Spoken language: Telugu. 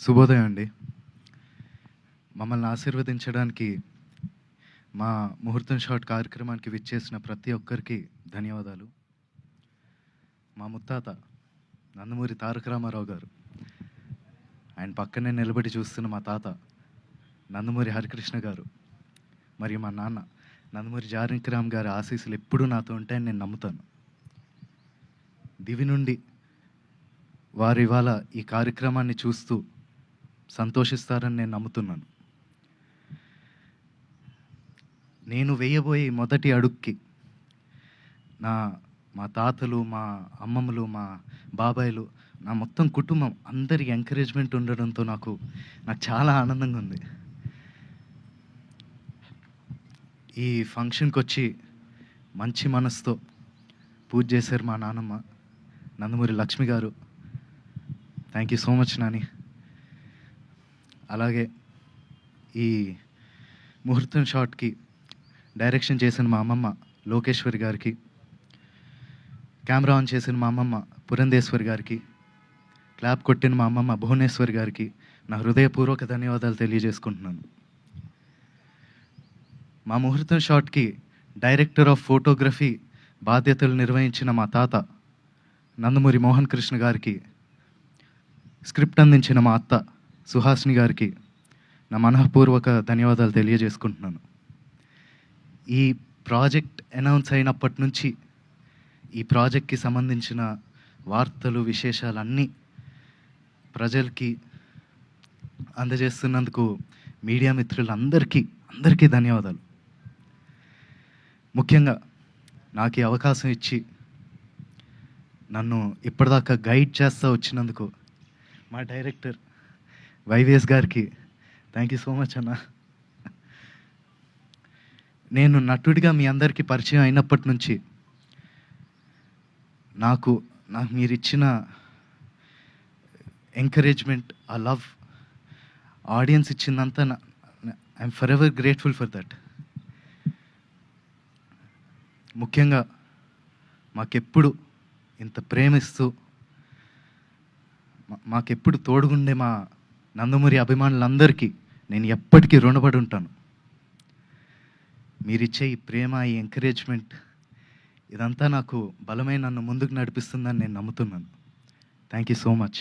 శుభోదయం అండి. మమ్మల్ని ఆశీర్వదించడానికి మా ముహూర్తం షాట్ కార్యక్రమానికి విచ్చేసిన ప్రతి ఒక్కరికి ధన్యవాదాలు. మా ముత్తాత నందమూరి తారక రామారావు గారు, ఆయన పక్కనే నిలబడి చూస్తున్న మా తాత నందమూరి హరికృష్ణ గారు, మరియు మా నాన్న నందమూరి జానకిరామ్ గారి ఆశీస్సులు ఎప్పుడూ నాతో ఉంటాయని నేను నమ్ముతాను. దివి నుండి వారు ఇవాళ ఈ కార్యక్రమాన్ని చూస్తూ సంతోషిస్తారని నేను నమ్ముతున్నాను. నేను వేయబోయే మొదటి అడుగుకి మా తాతలు, మా అమ్మమ్మలు, మా బాబాయిలు, నా మొత్తం కుటుంబం అందరి ఎంకరేజ్మెంట్ ఉండడంతో నాకు చాలా ఆనందంగా ఉంది. ఈ ఫంక్షన్కి వచ్చి మంచి మనసుతో పూజ చేశారు మా నాన్నమ్మ నందమూరి లక్ష్మి గారు. Thank you so much Nani. అలాగే ఈ ముహూర్తం షాట్కి డైరెక్షన్ చేసిన మా అమ్మమ్మ లోకేశ్వరి గారికి, కెమెరా ఆన్ చేసిన మా అమ్మమ్మ పురంధేశ్వరి గారికి, క్లాప్ కొట్టిన మా అమ్మమ్మ భువనేశ్వరి గారికి నా హృదయపూర్వక ధన్యవాదాలు తెలియజేసుకుంటున్నాను. మా ముహూర్తం షాట్కి డైరెక్టర్ ఆఫ్ ఫోటోగ్రఫీ బాధ్యతలు నిర్వహించిన మా తాత నందమూరి మోహన్ కృష్ణ గారికి, స్క్రిప్ట్ అందించిన మా అత్త సుహాసిని గారికి నా మనఃపూర్వక ధన్యవాదాలు తెలియజేసుకుంటున్నాను. ఈ ప్రాజెక్ట్ అనౌన్స్ అయినప్పటి నుంచి ఈ ప్రాజెక్ట్కి సంబంధించిన వార్తలు, విశేషాలన్నీ ప్రజలకి అందజేస్తున్నందుకు మీడియా మిత్రులందరికీ ధన్యవాదాలు. ముఖ్యంగా నాకు ఈ అవకాశం ఇచ్చి నన్ను ఇప్పటిదాకా గైడ్ చేస్తూ వచ్చినందుకు మా డైరెక్టర్ వైవిఎస్ గారికి థ్యాంక్ యూ సో మచ్ అన్న. నేను నటుడిగా మీ అందరికీ పరిచయం అయినప్పటి నుంచి నాకు మీరు ఇచ్చిన ఎంకరేజ్మెంట్, ఆ లవ్, ఆడియన్స్ ఇచ్చిందంతా I'm forever grateful for that. ముఖ్యంగా మాకెప్పుడు ఇంత ప్రేమిస్తూ మాకెప్పుడు తోడుగుండే మా నందమూరి అభిమానులందరికీ నేను ఎప్పటికీ రుణపడి ఉంటాను. మీరిచ్చే ఈ ప్రేమ, ఈ ఎంకరేజ్మెంట్ ఇదంతా నాకు బలమై నన్ను ముందుకు నడిపిస్తుందని నేను నమ్ముతున్నాను. Thank you so much.